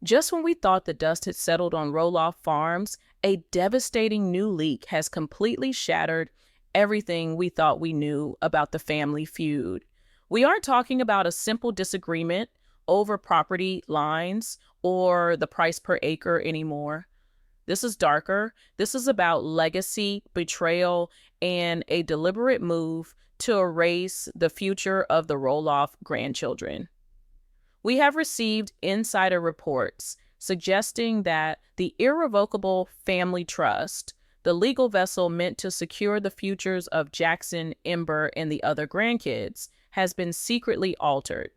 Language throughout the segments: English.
Just when we thought the dust had settled on Roloff Farms, a devastating new leak has completely shattered everything we thought we knew about the family feud. We aren't talking about a simple disagreement over property lines or the price per acre anymore. This is darker. This is about legacy, betrayal, and a deliberate move to erase the future of the Roloff grandchildren. We have received insider reports suggesting that the irrevocable family trust, the legal vessel meant to secure the futures of Jackson, Ember, and the other grandkids, has been secretly altered.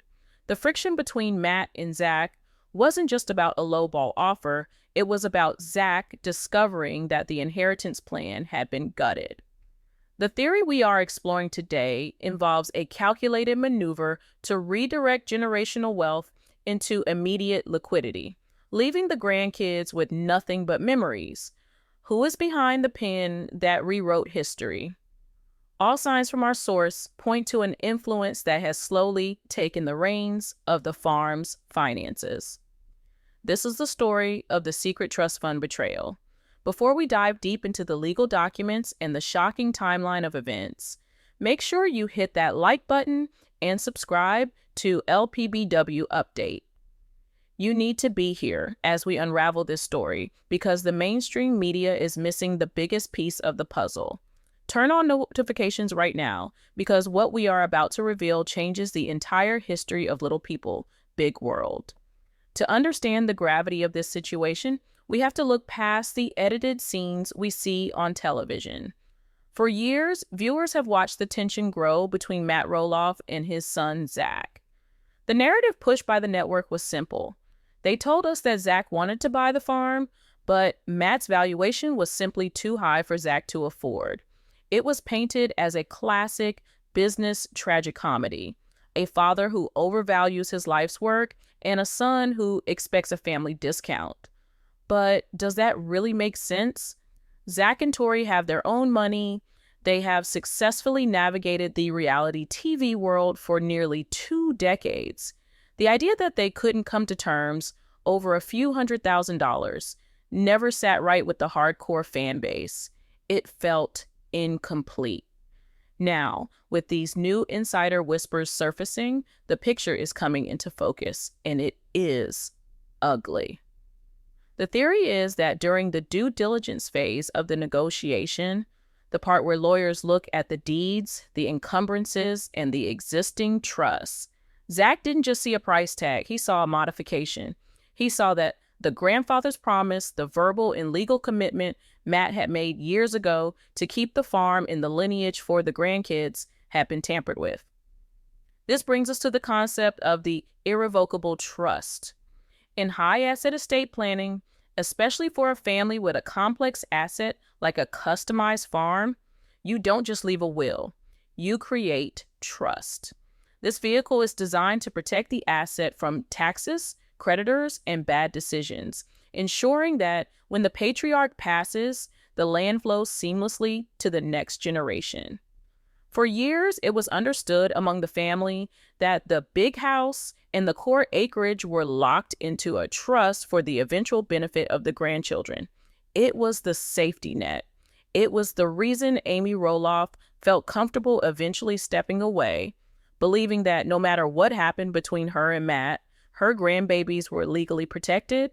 The friction between Matt and Zach wasn't just about a lowball offer, it was about Zach discovering that the inheritance plan had been gutted. The theory we are exploring today involves a calculated maneuver to redirect generational wealth into immediate liquidity, leaving the grandkids with nothing but memories. Who is behind the pen that rewrote history? All signs from our source point to an influence that has slowly taken the reins of the farm's finances. This is the story of the secret trust fund betrayal. Before we dive deep into the legal documents and the shocking timeline of events, make sure you hit that like button and subscribe to LPBW Update. You need to be here as we unravel this story because the mainstream media is missing the biggest piece of the puzzle. Turn on notifications right now because what we are about to reveal changes the entire history of Little People, Big World. To understand the gravity of this situation, we have to look past the edited scenes we see on television. For years, viewers have watched the tension grow between Matt Roloff and his son, Zach. The narrative pushed by the network was simple. They told us that Zach wanted to buy the farm, but Matt's valuation was simply too high for Zach to afford. It was painted as a classic business tragicomedy, a father who overvalues his life's work and a son who expects a family discount. But does that really make sense? Zach and Tori have their own money. They have successfully navigated the reality TV world for nearly 2 decades. The idea that they couldn't come to terms over a few $100,000 never sat right with the hardcore fan base. It felt incomplete. Now, with these new insider whispers surfacing, the picture is coming into focus, and it is ugly. The theory is that during the due diligence phase of the negotiation, the part where lawyers look at the deeds, the encumbrances, and the existing trusts, Zach didn't just see a price tag, he saw a modification. He saw that the grandfather's promise, the verbal and legal commitment Matt had made years ago to keep the farm in the lineage for the grandkids had been tampered with. This brings us to the concept of the irrevocable trust. In high-asset estate planning, especially for a family with a complex asset like a customized farm, you don't just leave a will. You create trust. This vehicle is designed to protect the asset from taxes, creditors, and bad decisions, ensuring that when the patriarch passes, the land flows seamlessly to the next generation. For years, it was understood among the family that the big house and the core acreage were locked into a trust for the eventual benefit of the grandchildren. It was the safety net. It was the reason Amy Roloff felt comfortable eventually stepping away, believing that no matter what happened between her and Matt, her grandbabies were legally protected.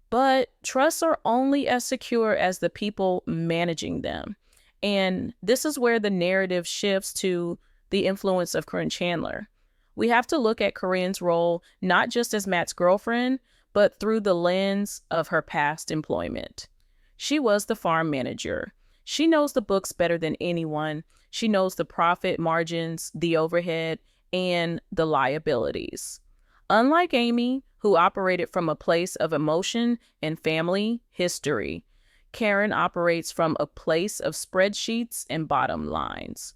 But trusts are only as secure as the people managing them. And this is where the narrative shifts to the influence of CARYN Chandler. We have to look at CARYN's role not just as Matt's girlfriend, but through the lens of her past employment. She was the farm manager. She knows the books better than anyone. She knows the profit margins, the overhead, and the liabilities. Unlike Amy, who operated from a place of emotion and family history, CARYN operates from a place of spreadsheets and bottom lines.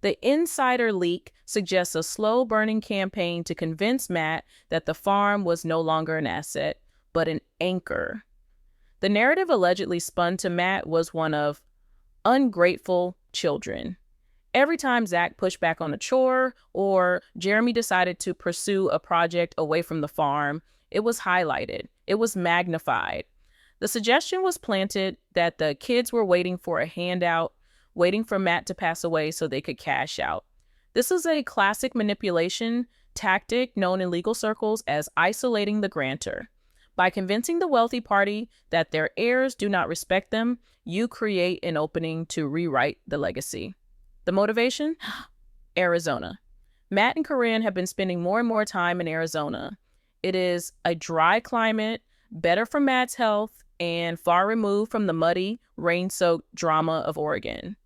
The insider leak suggests a slow-burning campaign to convince Matt that the farm was no longer an asset, but an anchor. The narrative allegedly spun to Matt was one of ungrateful children. Every time Zach pushed back on a chore or Jeremy decided to pursue a project away from the farm, It was highlighted. It was magnified. The suggestion was planted that the kids were waiting for a handout, waiting for Matt to pass away so they could cash out. This is a classic manipulation tactic known in legal circles as isolating the grantor. By convincing the wealthy party that their heirs do not respect them, you create an opening to rewrite the legacy. The motivation? Arizona. Matt and CARYN have been spending more and more time in Arizona. It is a dry climate, better for Matt's health, and far removed from the muddy, rain-soaked drama of Oregon.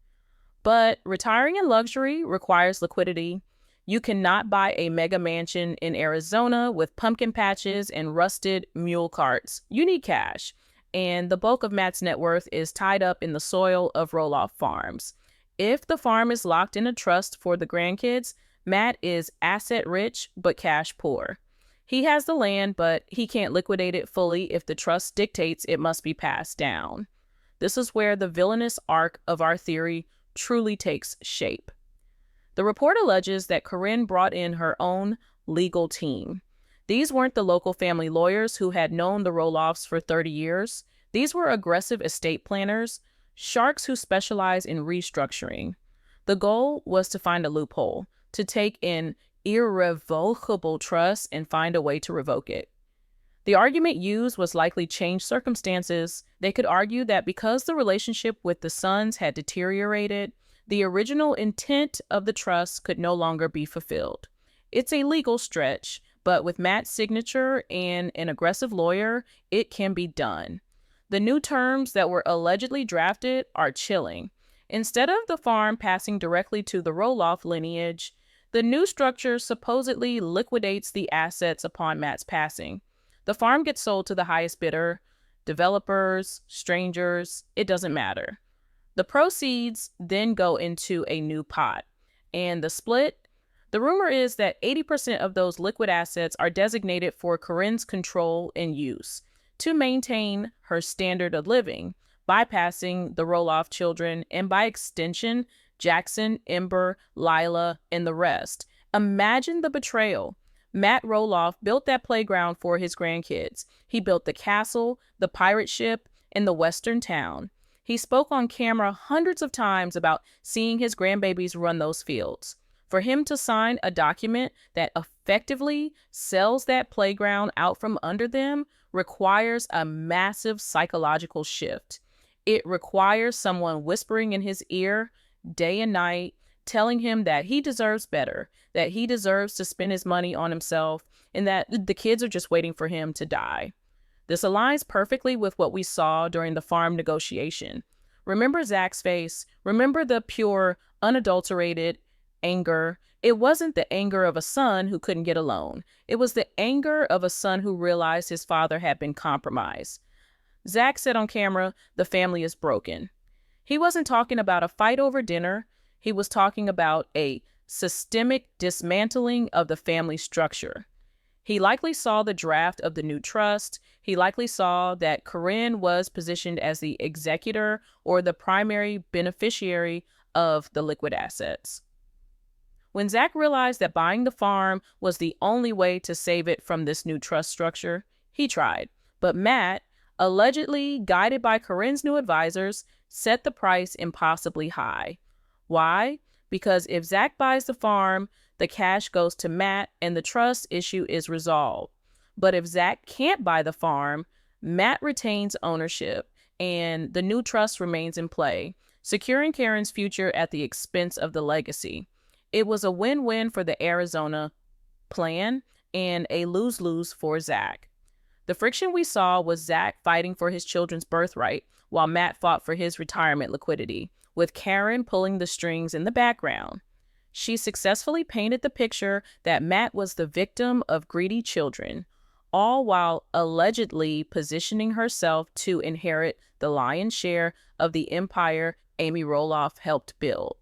But retiring in luxury requires liquidity. You cannot buy a mega mansion in Arizona with pumpkin patches and rusted mule carts. You need cash. And the bulk of Matt's net worth is tied up in the soil of Roloff farms. If the farm is locked in a trust for the grandkids, Matt is asset rich but cash poor. He has the land, but he can't liquidate it fully if the trust dictates it must be passed down. This is where the villainous arc of our theory truly takes shape. The report alleges that CARYN brought in her own legal team. These weren't the local family lawyers who had known the Roloffs for 30 years. These were aggressive estate planners, sharks who specialize in restructuring. The goal was to find a loophole, to take an irrevocable trust and find a way to revoke it. The argument used was likely changed circumstances. They could argue that because the relationship with the sons had deteriorated, the original intent of the trust could no longer be fulfilled. It's a legal stretch, but with Matt's signature and an aggressive lawyer, it can be done. The new terms that were allegedly drafted are chilling. Instead of the farm passing directly to the Roloff lineage, the new structure supposedly liquidates the assets upon Matt's passing. The farm gets sold to the highest bidder, developers, strangers, it doesn't matter. The proceeds then go into a new pot. And the split? The rumor is that 80% of those liquid assets are designated for CARYN's control and use to maintain her standard of living, bypassing the Roloff children and by extension, Jackson, Ember, Lila, and the rest. Imagine the betrayal. Matt Roloff built that playground for his grandkids. He built the castle, the pirate ship, and the western town. He spoke on camera hundreds of times about seeing his grandbabies run those fields. For him to sign a document that effectively sells that playground out from under them requires a massive psychological shift. It requires someone whispering in his ear day and night, telling him that he deserves better, that he deserves to spend his money on himself, and that the kids are just waiting for him to die. This aligns perfectly with what we saw during the farm negotiation. Remember Zach's face? Remember the pure, unadulterated anger? It wasn't the anger of a son who couldn't get a loan. It was the anger of a son who realized his father had been compromised. Zach said on camera, the family is broken. He wasn't talking about a fight over dinner. He was talking about a systemic dismantling of the family structure. He likely saw the draft of the new trust. He likely saw that CARYN was positioned as the executor or the primary beneficiary of the liquid assets. When Zach realized that buying the farm was the only way to save it from this new trust structure, he tried. But Matt, allegedly guided by CARYN's new advisors, set the price impossibly high. Why? Because if Zach buys the farm, the cash goes to Matt and the trust issue is resolved. But if Zach can't buy the farm, Matt retains ownership and the new trust remains in play, securing CARYN's future at the expense of the legacy. It was a win-win for the Arizona plan and a lose-lose for Zach. The friction we saw was Zach fighting for his children's birthright while Matt fought for his retirement liquidity, with CARYN pulling the strings in the background. She successfully painted the picture that Matt was the victim of greedy children, all while allegedly positioning herself to inherit the lion's share of the empire Amy Roloff helped build.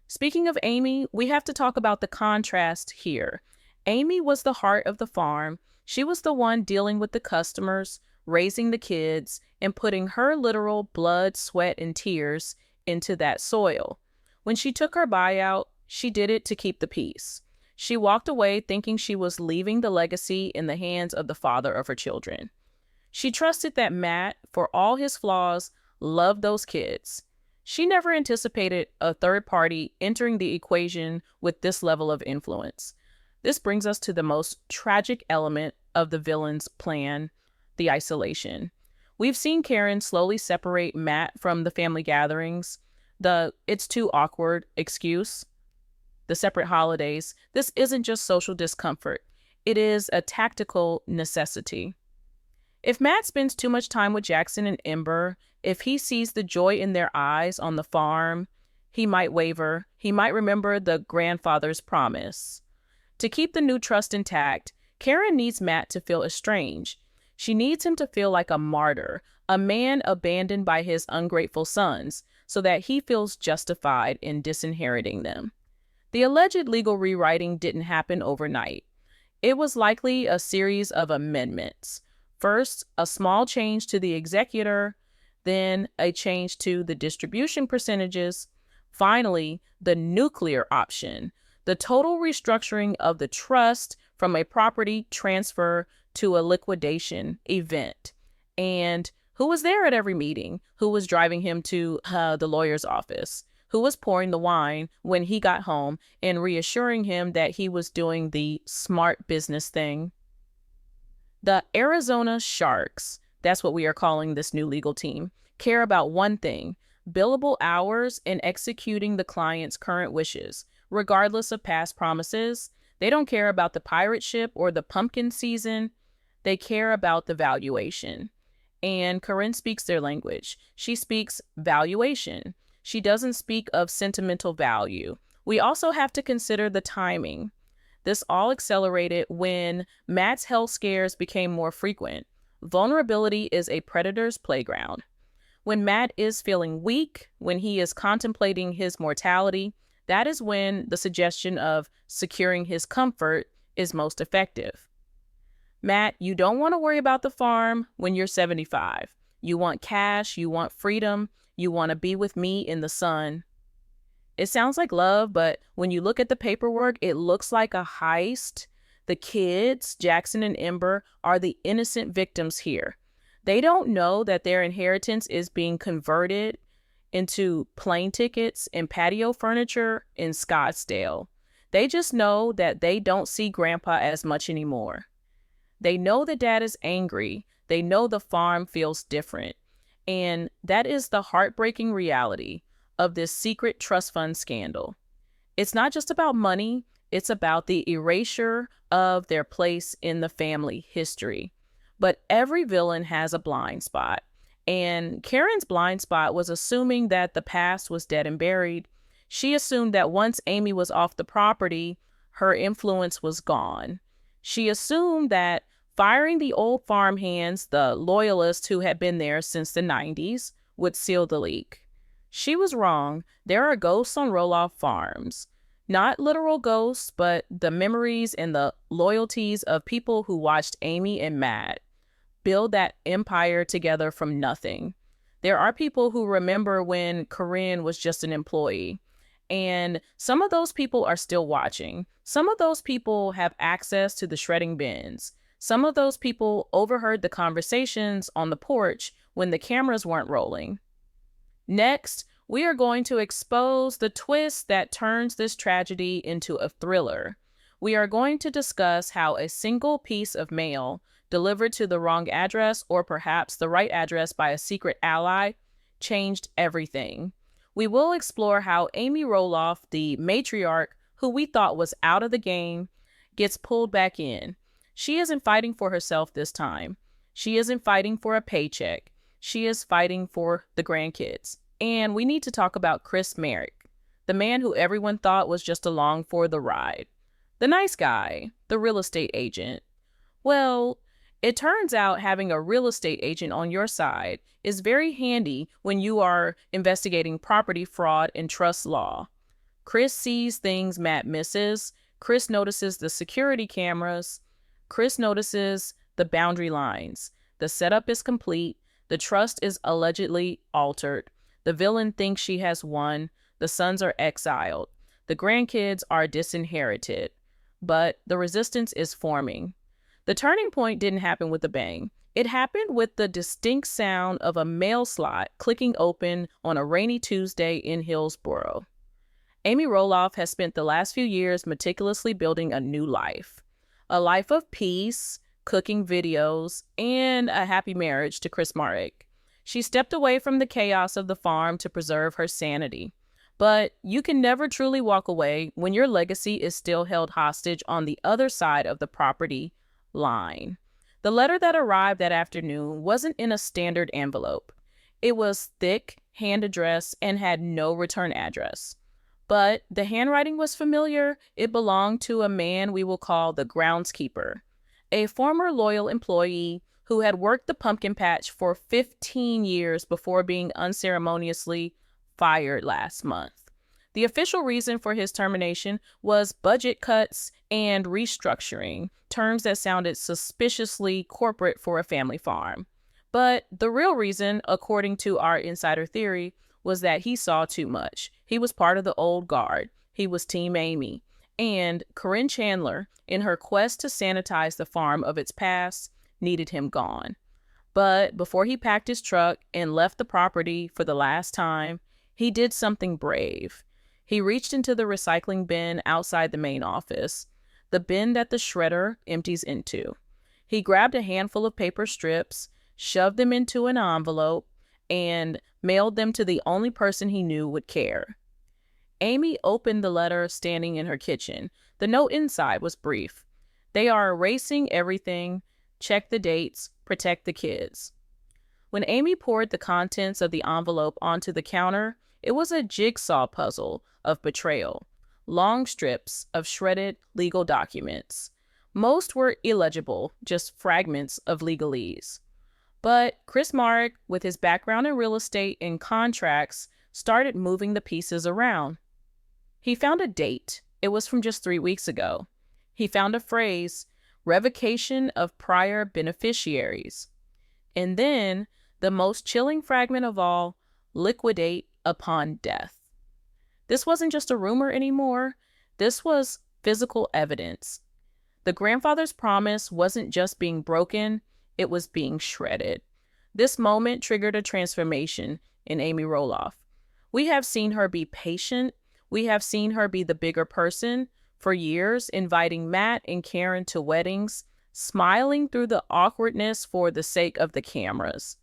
Speaking of Amy, we have to talk about the contrast here. Amy was the heart of the farm. She was the one dealing with the customers, raising the kids, and putting her literal blood, sweat, and tears into that soil. When she took her buyout, she did it to keep the peace. She walked away thinking she was leaving the legacy in the hands of the father of her children. She trusted that Matt, for all his flaws, loved those kids. She never anticipated a third party entering the equation with this level of influence. This brings us to the most tragic element of the villain's plan, the isolation. We've seen CARYN slowly separate Matt from the family gatherings, the "it's too awkward" excuse, the separate holidays. This isn't just social discomfort. It is a tactical necessity. If Matt spends too much time with Jackson and Ember, if he sees the joy in their eyes on the farm, he might waver. He might remember the grandfather's promise. To keep the new trust intact, CARYN needs Matt to feel estranged. She needs him to feel like a martyr, a man abandoned by his ungrateful sons, so that he feels justified in disinheriting them. The alleged legal rewriting didn't happen overnight. It was likely a series of amendments. First, a small change to the executor, then a change to the distribution percentages, finally, the nuclear option, the total restructuring of the trust from a property transfer to a liquidation event. And who was there at every meeting? Who was driving him to the lawyer's office? Who was pouring the wine when he got home and reassuring him that he was doing the smart business thing? The Arizona Sharks, that's what we are calling this new legal team, care about one thing: billable hours and executing the client's current wishes, regardless of past promises. They don't care about the pirate ship or the pumpkin season. They care about the valuation. And CARYN speaks their language. She speaks valuation. She doesn't speak of sentimental value. We also have to consider the timing. This all accelerated when Matt's health scares became more frequent. Vulnerability is a predator's playground. When Matt is feeling weak, when he is contemplating his mortality, that is when the suggestion of securing his comfort is most effective. Matt, you don't want to worry about the farm when you're 75. You want cash, you want freedom, you want to be with me in the sun. It sounds like love, but when you look at the paperwork, it looks like a heist. The kids, Jackson and Ember, are the innocent victims here. They don't know that their inheritance is being converted into plane tickets and patio furniture in Scottsdale. They just know that they don't see Grandpa as much anymore. They know that Dad is angry. They know the farm feels different. And that is the heartbreaking reality of this secret trust fund scandal. It's not just about money, it's about the erasure of their place in the family history. But every villain has a blind spot. And CARYN's blind spot was assuming that the past was dead and buried. She assumed that once Amy was off the property, her influence was gone. She assumed that firing the old farmhands, the loyalists who had been there since the 90s, would seal the leak. She was wrong. There are ghosts on Roloff farms. Not literal ghosts, but the memories and the loyalties of people who watched Amy and Matt build that empire together from nothing. There are people who remember when CARYN was just an employee. And some of those people are still watching. Some of those people have access to the shredding bins. Some of those people overheard the conversations on the porch when the cameras weren't rolling. Next, we are going to expose the twist that turns this tragedy into a thriller. We are going to discuss how a single piece of mail delivered to the wrong address, or perhaps the right address by a secret ally, changed everything. We will explore how Amy Roloff, the matriarch who we thought was out of the game, gets pulled back in. She isn't fighting for herself this time. She isn't fighting for a paycheck. She is fighting for the grandkids. And we need to talk about Chris Marek, the man who everyone thought was just along for the ride. The nice guy, the real estate agent. Well, it turns out having a real estate agent on your side is very handy when you are investigating property fraud and trust law. Chris sees things Matt misses. Chris notices the security cameras. Chris notices the boundary lines. The setup is complete. The trust is allegedly altered. The villain thinks she has won. The sons are exiled. The grandkids are disinherited. but the resistance is forming. The turning point didn't happen with a bang. It happened with the distinct sound of a mail slot clicking open on a rainy Tuesday in Hillsborough. Amy Roloff has spent the last few years meticulously building a new life. A life of peace, cooking videos, and a happy marriage to Chris Marek. She stepped away from the chaos of the farm to preserve her sanity. But you can never truly walk away when your legacy is still held hostage on the other side of the property line. The letter that arrived that afternoon wasn't in a standard envelope. It was thick, hand-addressed, and had no return address. But the handwriting was familiar. It belonged to a man we will call the groundskeeper, a former loyal employee who had worked the pumpkin patch for 15 years before being unceremoniously fired last month. The official reason for his termination was budget cuts and restructuring, terms that sounded suspiciously corporate for a family farm. But the real reason, according to our insider theory, was that he saw too much. He was part of the old guard. He was Team Amy. And CARYN Chandler, in her quest to sanitize the farm of its past, needed him gone. But before he packed his truck and left the property for the last time, he did something brave. He reached into the recycling bin outside the main office, the bin that the shredder empties into. He grabbed a handful of paper strips, shoved them into an envelope, and mailed them to the only person he knew would care. Amy opened the letter standing in her kitchen. The note inside was brief. They are erasing everything. Check the dates. Protect the kids. When Amy poured the contents of the envelope onto the counter, it was a jigsaw puzzle of betrayal. Long strips of shredded legal documents. Most were illegible, just fragments of legalese. But Chris Marek, with his background in real estate and contracts, started moving the pieces around. He found a date. It was from just 3 weeks ago. He found a phrase, revocation of prior beneficiaries. And then, the most chilling fragment of all, liquidate upon death. This wasn't just a rumor anymore. This was physical evidence. The grandfather's promise wasn't just being broken, it was being shredded. This moment triggered a transformation in Amy Roloff. We have seen her be patient. We have seen her be the bigger person for years, inviting Matt and CARYN to weddings, smiling through the awkwardness for the sake of the cameras.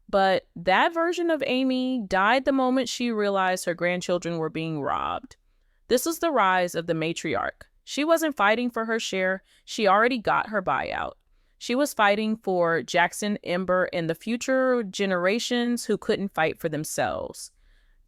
But that version of Amy died the moment she realized her grandchildren were being robbed. This is the rise of the matriarch. She wasn't fighting for her share. She already got her buyout. She was fighting for Jackson, Ember, and the future generations who couldn't fight for themselves.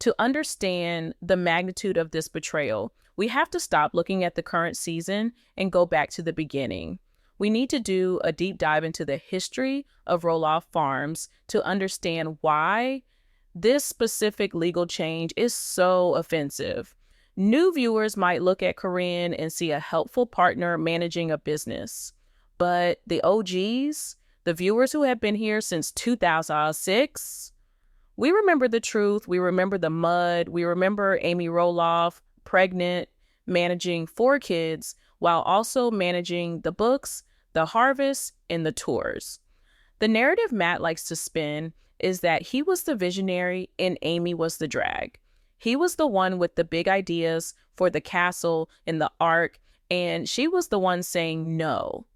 To understand the magnitude of this betrayal, we have to stop looking at the current season and go back to the beginning. We need to do a deep dive into the history of Roloff Farms to understand why this specific legal change is so offensive. New viewers might look at CARYN and see a helpful partner managing a business. But the OGs, the viewers who have been here since 2006, we remember the truth, we remember the mud, we remember Amy Roloff, pregnant, managing 4 kids, while also managing the books, the harvest, and the tours. The narrative Matt likes to spin is that he was the visionary and Amy was the drag. He was the one with the big ideas for the castle and the ark, and she was the one saying no.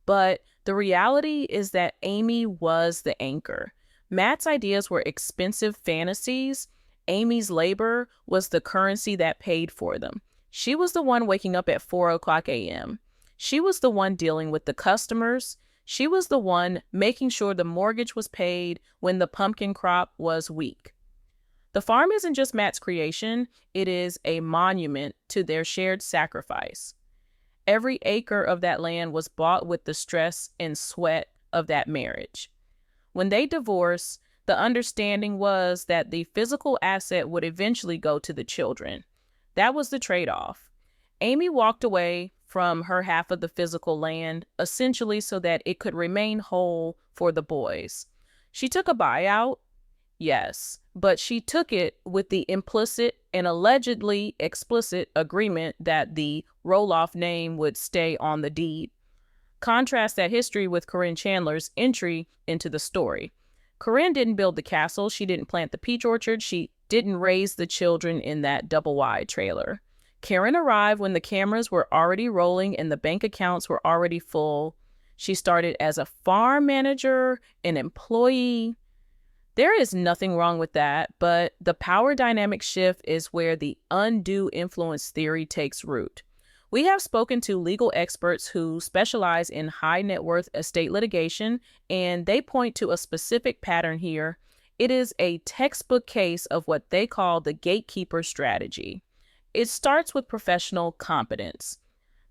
But the reality is that Amy was the anchor. Matt's ideas were expensive fantasies. Amy's labor was the currency that paid for them. She was the one waking up at 4:00 a.m. She was the one dealing with the customers. She was the one making sure the mortgage was paid when the pumpkin crop was weak. The farm isn't just Matt's creation. It is a monument to their shared sacrifice. Every acre of that land was bought with the stress and sweat of that marriage. When they divorced, the understanding was that the physical asset would eventually go to the children. That was the trade-off. Amy walked away from her half of the physical land, essentially so that it could remain whole for the boys. She took a buyout, Yes, but she took it with the implicit and allegedly explicit agreement that the Roloff name would stay on the deed. Contrast that history with CARYN Chandler's entry into the story. CARYN didn't build the castle, she didn't plant the peach orchard, she didn't raise the children in that double-wide trailer. CARYN arrived when the cameras were already rolling and the bank accounts were already full. She started as a farm manager, an employee. There is nothing wrong with that, but the power dynamic shift is where the undue influence theory takes root. We have spoken to legal experts who specialize in high net worth estate litigation, and they point to a specific pattern here. It is a textbook case of what they call the gatekeeper strategy. It starts with professional competence.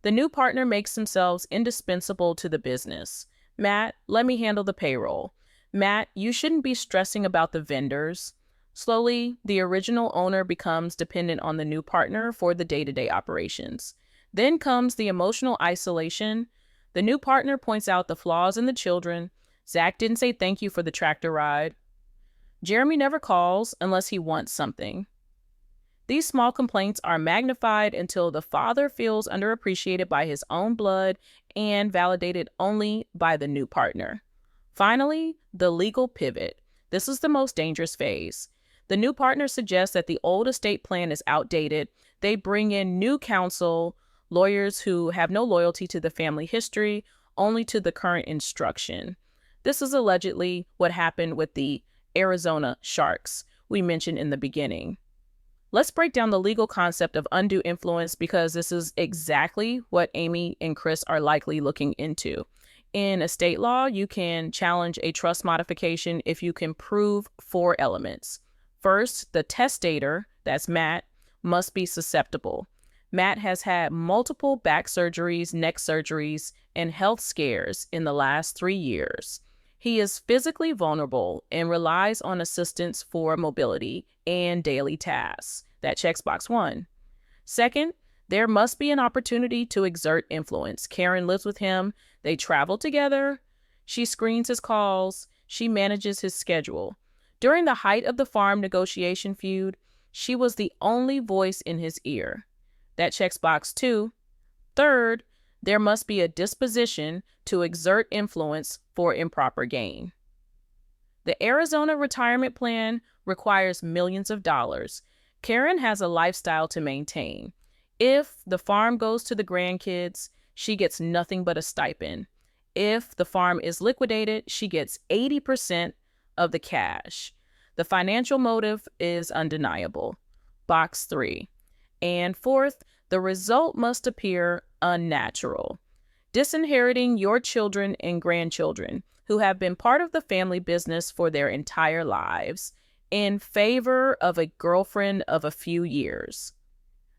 The new partner makes themselves indispensable to the business. Matt, let me handle the payroll. Matt, you shouldn't be stressing about the vendors. Slowly, the original owner becomes dependent on the new partner for the day-to-day operations. Then comes the emotional isolation. The new partner points out the flaws in the children. Zach didn't say thank you for the tractor ride. Jeremy never calls unless he wants something. These small complaints are magnified until the father feels underappreciated by his own blood and validated only by the new partner. Finally, the legal pivot. This is the most dangerous phase. The new partner suggests that the old estate plan is outdated. They bring in new counsel, lawyers who have no loyalty to the family history, only to the current instruction. This is allegedly what happened with the Arizona Sharks we mentioned in the beginning. Let's break down the legal concept of undue influence because this is exactly what Amy and Chris are likely looking into. In estate law, you can challenge a trust modification if you can prove 4 elements. First, the testator, that's Matt, must be susceptible. Matt has had multiple back surgeries, neck surgeries, and health scares in the last 3 years. He is physically vulnerable and relies on assistance for mobility and daily tasks. That checks box 1. Second, there must be an opportunity to exert influence. CARYN lives with him. They travel together. She screens his calls. She manages his schedule. During the height of the farm negotiation feud, she was the only voice in his ear. That checks box 2. Third, there must be a disposition to exert influence for improper gain. The Arizona retirement plan requires millions of dollars. CARYN has a lifestyle to maintain. If the farm goes to the grandkids, she gets nothing but a stipend. If the farm is liquidated, she gets 80% of the cash. The financial motive is undeniable. Box 3. And fourth, the result must appear unnatural. Disinheriting your children and grandchildren who have been part of the family business for their entire lives in favor of a girlfriend of a few years.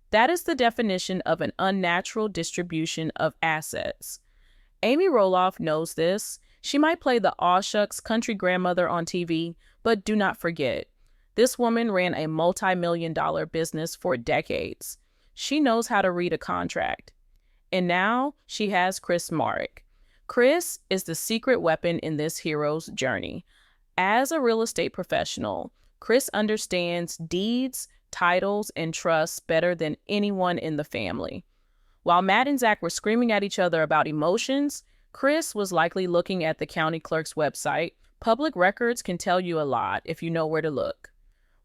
That is the definition of an unnatural distribution of assets. Amy Roloff knows this. She might play the aw shucks country grandmother on TV, but do not forget, this woman ran a multi-million-dollar business for decades. She knows how to read a contract. And now she has Chris Marek. Chris is the secret weapon in this hero's journey. As a real estate professional, Chris understands deeds, titles, and trusts better than anyone in the family. While Matt and Zach were screaming at each other about emotions, Chris was likely looking at the county clerk's website. Public records can tell you a lot if you know where to look.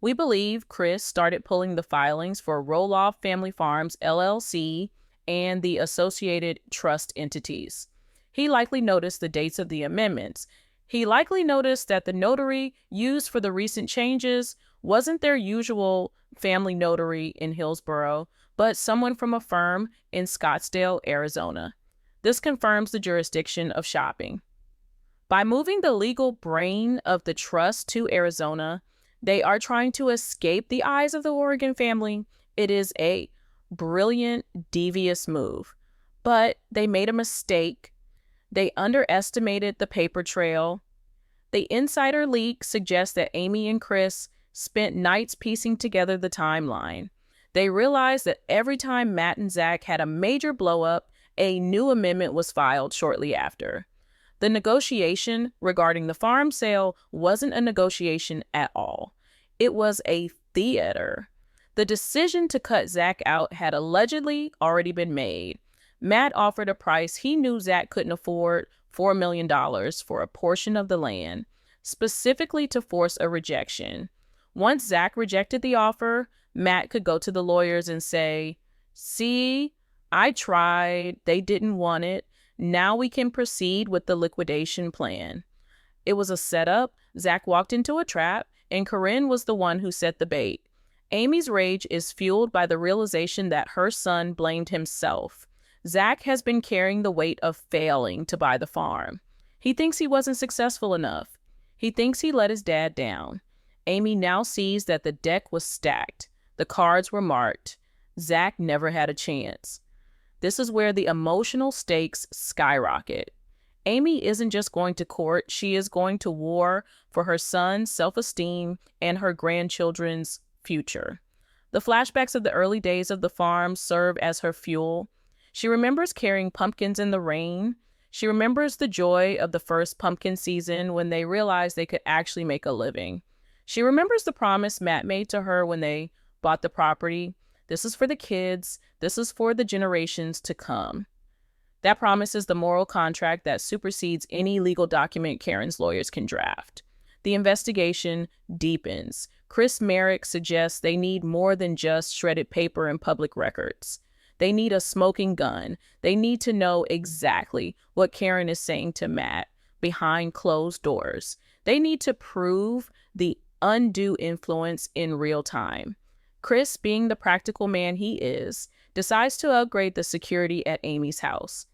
We believe Chris started pulling the filings for Roloff Family Farms, LLC, and the associated trust entities. He likely noticed the dates of the amendments. He likely noticed that the notary used for the recent changes wasn't their usual family notary in Hillsborough, but someone from a firm in Scottsdale, Arizona. This confirms the jurisdiction of shopping. By moving the legal brain of the trust to Arizona, they are trying to escape the eyes of the Oregon family. It is a brilliant, devious move. But they made a mistake. They underestimated the paper trail. The insider leak suggests that Amy and Chris spent nights piecing together the timeline. They realized that every time Matt and Zach had a major blow-up, a new amendment was filed shortly after. The negotiation regarding the farm sale wasn't a negotiation at all. It was a theater. The decision to cut Zach out had allegedly already been made. Matt offered a price he knew Zach couldn't afford, $4 million for a portion of the land, specifically to force a rejection. Once Zach rejected the offer, Matt could go to the lawyers and say, "See, I tried, they didn't want it. Now we can proceed with the liquidation plan." It was a setup. Zach walked into a trap, and CARYN was the one who set the bait. Amy's rage is fueled by the realization that her son blamed himself. Zach has been carrying the weight of failing to buy the farm. He thinks he wasn't successful enough. He thinks he let his dad down. Amy now sees that the deck was stacked. The cards were marked. Zach never had a chance. This is where the emotional stakes skyrocket. Amy isn't just going to court, she is going to war for her son's self-esteem and her grandchildren's future. The flashbacks of the early days of the farm serve as her fuel. She remembers carrying pumpkins in the rain. She remembers the joy of the first pumpkin season when they realized they could actually make a living. She remembers the promise Matt made to her when they bought the property. This is for the kids. This is for the generations to come. That promise is the moral contract that supersedes any legal document CARYN's lawyers can draft. The investigation deepens. Chris Marek suggests they need more than just shredded paper and public records. They need a smoking gun. They need to know exactly what CARYN is saying to Matt behind closed doors. They need to prove the undue influence in real time. Chris, being the practical man he is, decides to upgrade the security at Amy's house.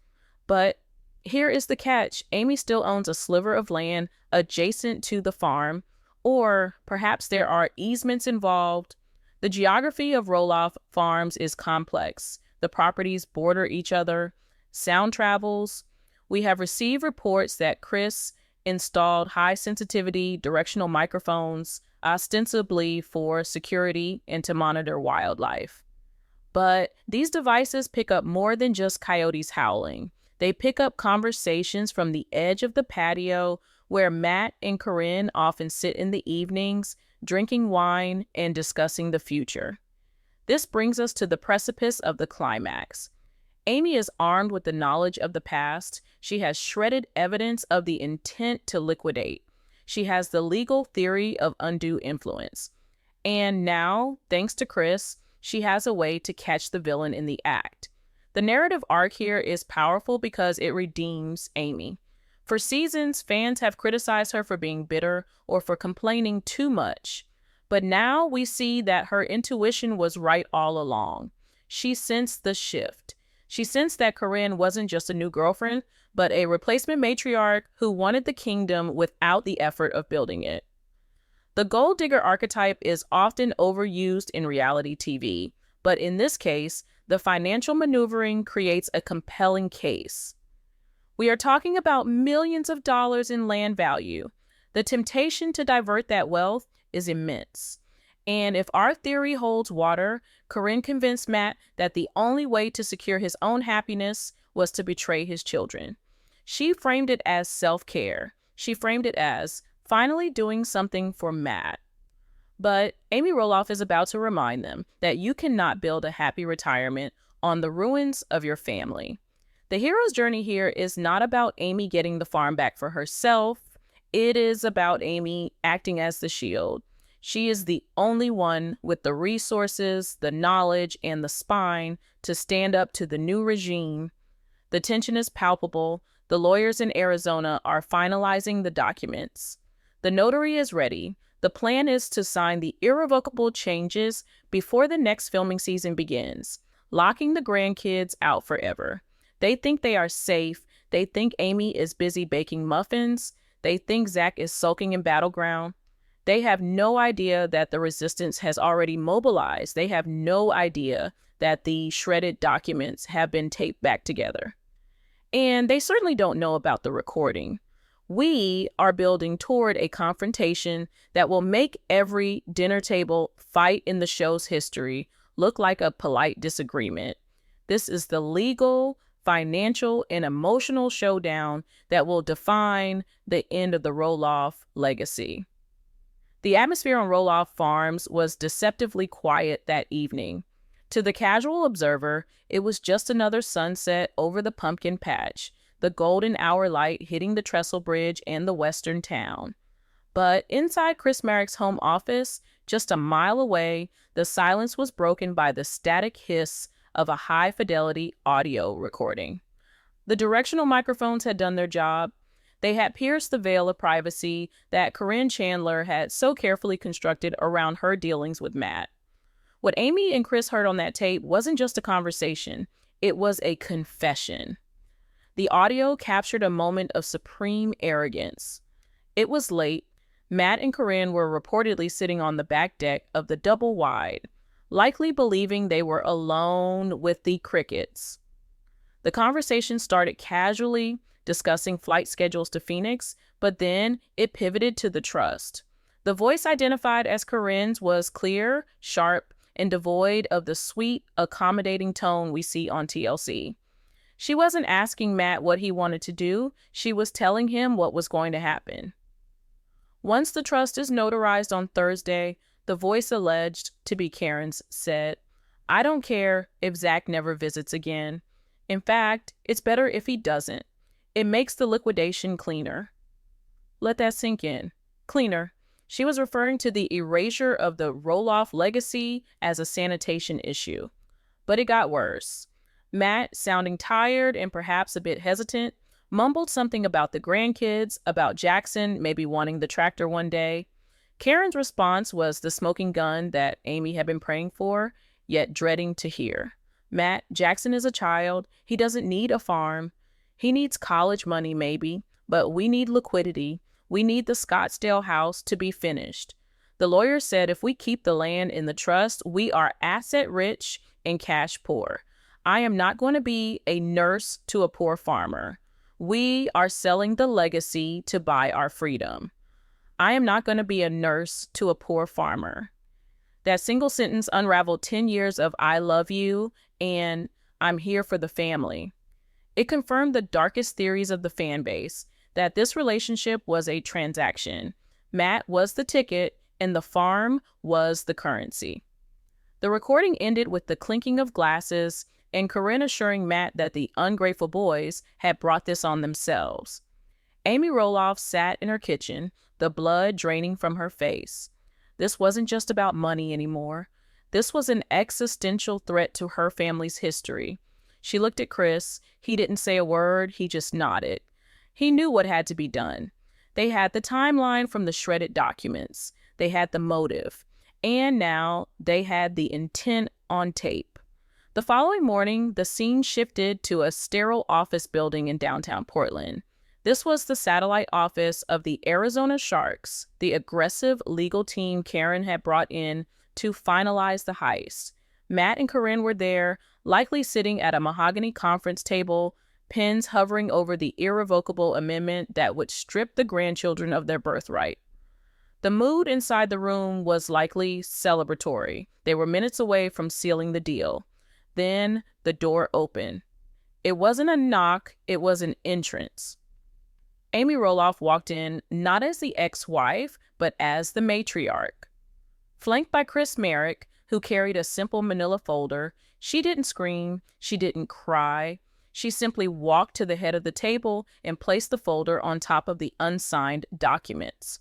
But here is the catch. Amy still owns a sliver of land adjacent to the farm, or perhaps there are easements involved. The geography of Roloff farms is complex. The properties border each other. Sound travels. We have received reports that Chris installed high-sensitivity directional microphones, ostensibly for security and to monitor wildlife. But these devices pick up more than just coyotes howling. They pick up conversations from the edge of the patio where Matt and CARYN often sit in the evenings, drinking wine and discussing the future. This brings us to the precipice of the climax. Amy is armed with the knowledge of the past. She has shredded evidence of the intent to liquidate. She has the legal theory of undue influence. And now, thanks to Chris, she has a way to catch the villain in the act. The narrative arc here is powerful because it redeems Amy. For seasons, fans have criticized her for being bitter or for complaining too much. But now we see that her intuition was right all along. She sensed the shift. She sensed that CARYN wasn't just a new girlfriend, but a replacement matriarch who wanted the kingdom without the effort of building it. The gold digger archetype is often overused in reality TV, but in this case, the financial maneuvering creates a compelling case. We are talking about millions of dollars in land value. The temptation to divert that wealth is immense. And if our theory holds water, CARYN convinced Matt that the only way to secure his own happiness was to betray his children. She framed it as self-care. She framed it as finally doing something for Matt. But Amy Roloff is about to remind them that you cannot build a happy retirement on the ruins of your family. The hero's journey here is not about Amy getting the farm back for herself. It is about Amy acting as the shield. She is the only one with the resources, the knowledge, and the spine to stand up to the new regime. The tension is palpable. The lawyers in Arizona are finalizing the documents. The notary is ready. The plan is to sign the irrevocable changes before the next filming season begins, locking the grandkids out forever. They think they are safe. They think Amy is busy baking muffins. They think Zach is sulking in Battleground. They have no idea that the resistance has already mobilized. They have no idea that the shredded documents have been taped back together. And they certainly don't know about the recording. We are building toward a confrontation that will make every dinner table fight in the show's history look like a polite disagreement. This is the legal, financial, and emotional showdown that will define the end of the Roloff legacy. The atmosphere on Roloff Farms was deceptively quiet that evening. To the casual observer, it was just another sunset over the pumpkin patch, the golden hour light hitting the trestle bridge and the western town. But inside Chris Marek's home office, just a mile away, the silence was broken by the static hiss of a high-fidelity audio recording. The directional microphones had done their job. They had pierced the veil of privacy that CARYN Chandler had so carefully constructed around her dealings with Matt. What Amy and Chris heard on that tape wasn't just a conversation, it was a confession. The audio captured a moment of supreme arrogance. It was late. Matt and CARYN were reportedly sitting on the back deck of the double wide, likely believing they were alone with the crickets. The conversation started casually, discussing flight schedules to Phoenix, but then it pivoted to the trust. The voice identified as CARYN's was clear, sharp, and devoid of the sweet, accommodating tone we see on TLC. She wasn't asking Matt what he wanted to do, she was telling him what was going to happen. Once the trust is notarized on Thursday, the voice alleged to be CARYN's said, "I don't care if Zach never visits again. In fact, it's better if he doesn't. It makes the liquidation cleaner." Let that sink in. Cleaner. She was referring to the erasure of the Roloff legacy as a sanitation issue. But it got worse. Matt, sounding tired and perhaps a bit hesitant, mumbled something about the grandkids, about Jackson maybe wanting the tractor one day. CARYN's response was the smoking gun that Amy had been praying for, yet dreading to hear. "Matt, Jackson is a child. He doesn't need a farm. He needs college money maybe, but we need liquidity. We need the Scottsdale house to be finished. The lawyer said if we keep the land in the trust, we are asset rich and cash poor. I am not going to be a nurse to a poor farmer. We are selling the legacy to buy our freedom. I am not going to be a nurse to a poor farmer." That single sentence unraveled 10 years of "I love you" and "I'm here for the family." It confirmed the darkest theories of the fan base, that this relationship was a transaction. Matt was the ticket and the farm was the currency. The recording ended with the clinking of glasses and CARYN assuring Matt that the ungrateful boys had brought this on themselves. Amy Roloff sat in her kitchen, the blood draining from her face. This wasn't just about money anymore. This was an existential threat to her family's history. She looked at Chris. He didn't say a word, he just nodded. He knew what had to be done. They had the timeline from the shredded documents. They had the motive. And now they had the intent on tape. The following morning, the scene shifted to a sterile office building in downtown Portland. This was the satellite office of the Arizona Sharks, the aggressive legal team CARYN had brought in to finalize the heist. Matt and CARYN were there, likely sitting at a mahogany conference table, pens hovering over the irrevocable amendment that would strip the grandchildren of their birthright. The mood inside the room was likely celebratory. They were minutes away from sealing the deal. Then the door opened. It wasn't a knock, it was an entrance. Amy Roloff walked in not as the ex-wife, but as the matriarch. Flanked by Chris Marek, who carried a simple manila folder, she didn't scream, she didn't cry. She simply walked to the head of the table and placed the folder on top of the unsigned documents.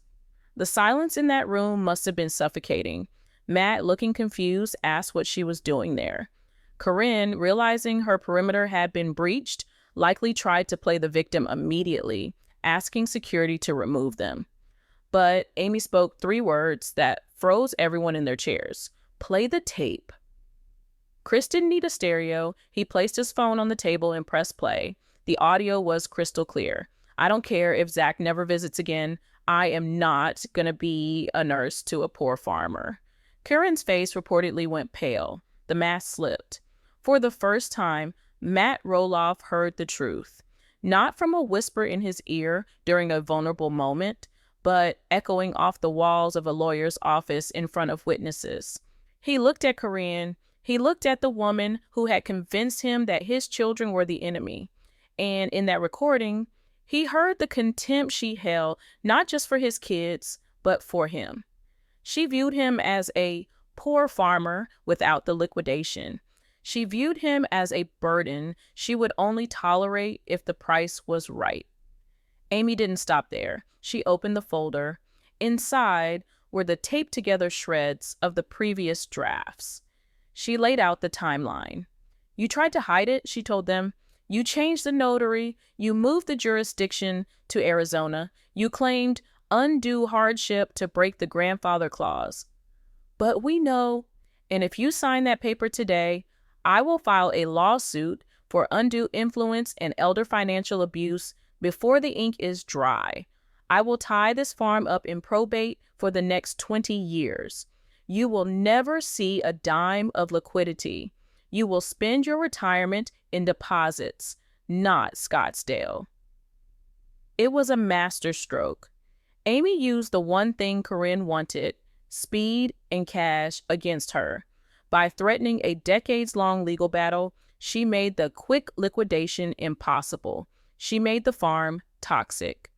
The silence in that room must have been suffocating. Matt, looking confused, asked what she was doing there. CARYN, realizing her perimeter had been breached, likely tried to play the victim immediately, asking security to remove them. But Amy spoke 3 words that froze everyone in their chairs. "Play the tape." Chris didn't need a stereo. He placed his phone on the table and pressed play. The audio was crystal clear. "I don't care if Zach never visits again. I am not going to be a nurse to a poor farmer." CARYN's face reportedly went pale. The mask slipped. For the first time, Matt Roloff heard the truth. Not from a whisper in his ear during a vulnerable moment, but echoing off the walls of a lawyer's office in front of witnesses. He looked at CARYN, He looked at the woman who had convinced him that his children were the enemy. And in that recording, he heard the contempt she held, not just for his kids, but for him. She viewed him as a poor farmer without the liquidation. She viewed him as a burden she would only tolerate if the price was right. Amy didn't stop there. She opened the folder. Inside were the taped together shreds of the previous drafts. She laid out the timeline. You tried to hide it, she told them. You changed the notary. You moved the jurisdiction to Arizona. You claimed undue hardship to break the grandfather clause. But we know, and if you sign that paper today, I will file a lawsuit for undue influence and elder financial abuse before the ink is dry. I will tie this farm up in probate for the next 20 years. You will never see a dime of liquidity. You will spend your retirement in deposits, not Scottsdale. It was a masterstroke. Amy used the one thing CARYN wanted, speed and cash, against her. By threatening a decades-long legal battle, she made the quick liquidation impossible. She made the farm toxic.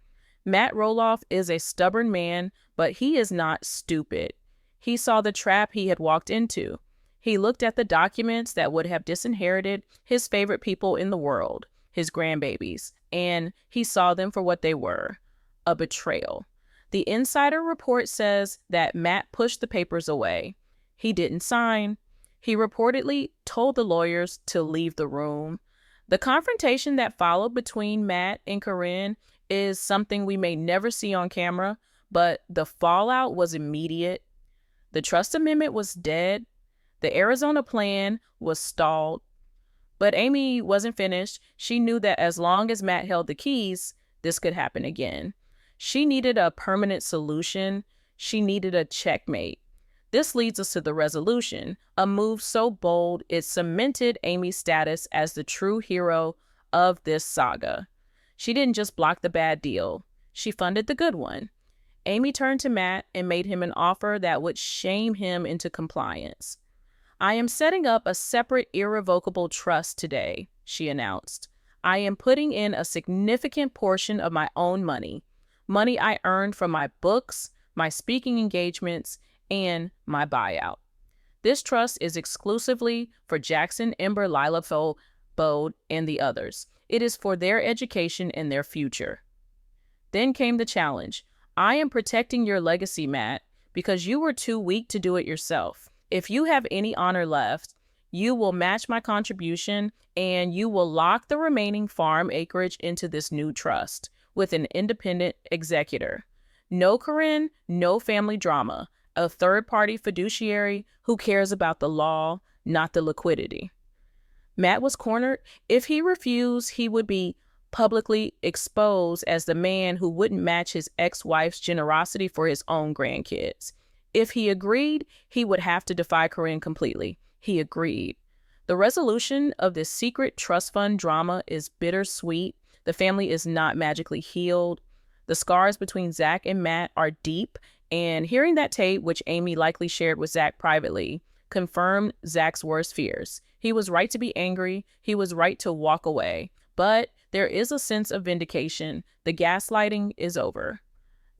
Matt Roloff is a stubborn man, but he is not stupid. He saw the trap he had walked into. He looked at the documents that would have disinherited his favorite people in the world, his grandbabies, and he saw them for what they were, a betrayal. The insider report says that Matt pushed the papers away. He didn't sign. He reportedly told the lawyers to leave the room. The confrontation that followed between Matt and CARYN is something we may never see on camera, but the fallout was immediate. The trust amendment was dead. The Arizona plan was stalled. But Amy wasn't finished. She knew that as long as Matt held the keys, this could happen again. She needed a permanent solution. She needed a checkmate. This leads us to the resolution, a move so bold it cemented Amy's status as the true hero of this saga. She didn't just block the bad deal. She funded the good one. Amy turned to Matt and made him an offer that would shame him into compliance. I am setting up a separate irrevocable trust today, she announced. I am putting in a significant portion of my own money I earned from my books, my speaking engagements, and my buyout. This trust is exclusively for Jackson, Ember, Lila, Bode, and the others. It is for their education and their future. Then came the challenge. I am protecting your legacy, Matt, because you were too weak to do it yourself. If you have any honor left, you will match my contribution and you will lock the remaining farm acreage into this new trust with an independent executor. No CARYN, no family drama. A third-party fiduciary who cares about the law, not the liquidity. Matt was cornered. If he refused, he would be publicly exposed as the man who wouldn't match his ex-wife's generosity for his own grandkids. If he agreed, he would have to defy CARYN completely. He agreed. The resolution of this secret trust fund drama is bittersweet. The family is not magically healed. The scars between Zach and Matt are deep, and hearing that tape, which Amy likely shared with Zach privately, confirmed Zach's worst fears. He was right to be angry. He was right to walk away. But there is a sense of vindication. The gaslighting is over.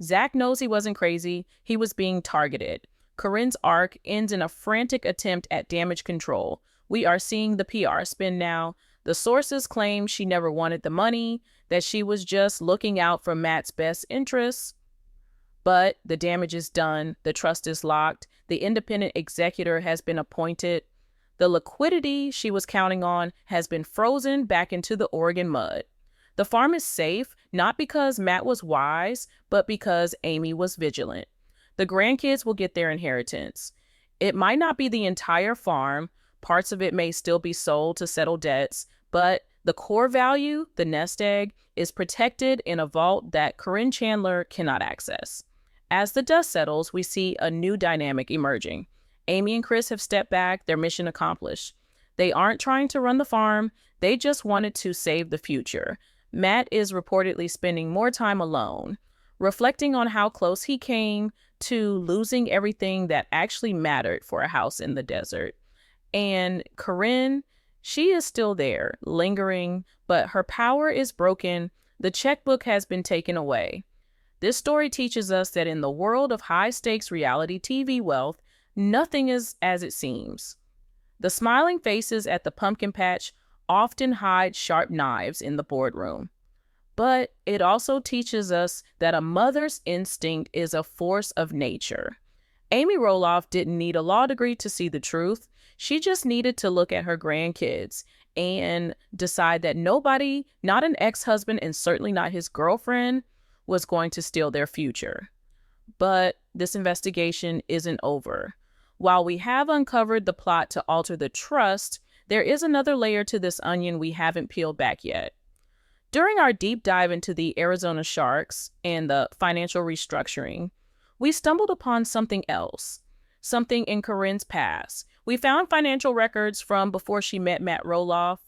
Zach knows he wasn't crazy. He was being targeted. CARYN's arc ends in a frantic attempt at damage control. We are seeing the PR spin now. The sources claim she never wanted the money, that she was just looking out for Matt's best interests. But the damage is done. The trust is locked. The independent executor has been appointed. The liquidity she was counting on has been frozen back into the Oregon mud. The farm is safe, not because Matt was wise, but because Amy was vigilant. The grandkids will get their inheritance. It might not be the entire farm. Parts of it may still be sold to settle debts, but the core value, the nest egg, is protected in a vault that CARYN Chandler cannot access. As the dust settles, we see a new dynamic emerging. Amy and Chris have stepped back, their mission accomplished. They aren't trying to run the farm, they just wanted to save the future. Matt is reportedly spending more time alone, reflecting on how close he came to losing everything that actually mattered for a house in the desert. And CARYN, she is still there, lingering, but her power is broken. The checkbook has been taken away. This story teaches us that in the world of high-stakes reality TV wealth, nothing is as it seems. The smiling faces at the pumpkin patch often hide sharp knives in the boardroom. But it also teaches us that a mother's instinct is a force of nature. Amy Roloff didn't need a law degree to see the truth. She just needed to look at her grandkids and decide that nobody, not an ex-husband and certainly not his girlfriend, was going to steal their future. But this investigation isn't over. While we have uncovered the plot to alter the trust, there is another layer to this onion we haven't peeled back yet. During our deep dive into the Arizona Sharks and the financial restructuring, we stumbled upon something else, something in CARYN's past. We found financial records from before she met Matt Roloff.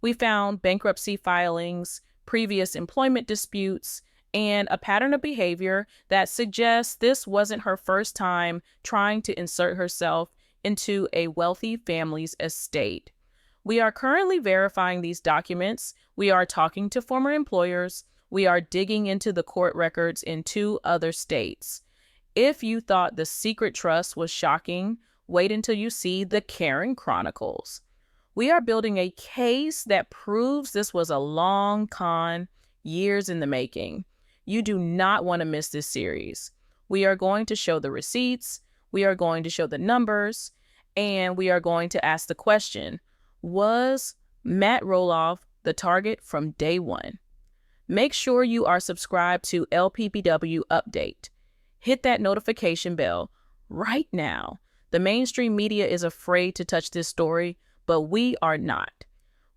We found bankruptcy filings, previous employment disputes, and a pattern of behavior that suggests this wasn't her first time trying to insert herself into a wealthy family's estate. We are currently verifying these documents. We are talking to former employers. We are digging into the court records in 2 other states. If you thought The Secret Trust was shocking, wait until you see the CARYN Chronicles. We are building a case that proves this was a long con, years in the making. You do not want to miss this series. We are going to show the receipts, we are going to show the numbers, and we are going to ask the question, was Matt Roloff the target from day one? Make sure you are subscribed to LPBW Update. Hit that notification bell right now. The mainstream media is afraid to touch this story, but we are not.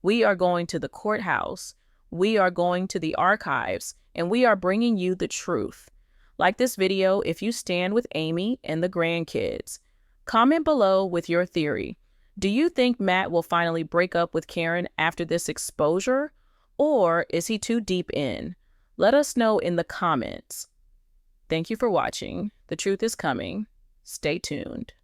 We are going to the courthouse, we are going to the archives, and we are bringing you the truth. Like this video if you stand with Amy and the grandkids. Comment below with your theory. Do you think Matt will finally break up with CARYN after this exposure? Or is he too deep in? Let us know in the comments. Thank you for watching. The truth is coming. Stay tuned.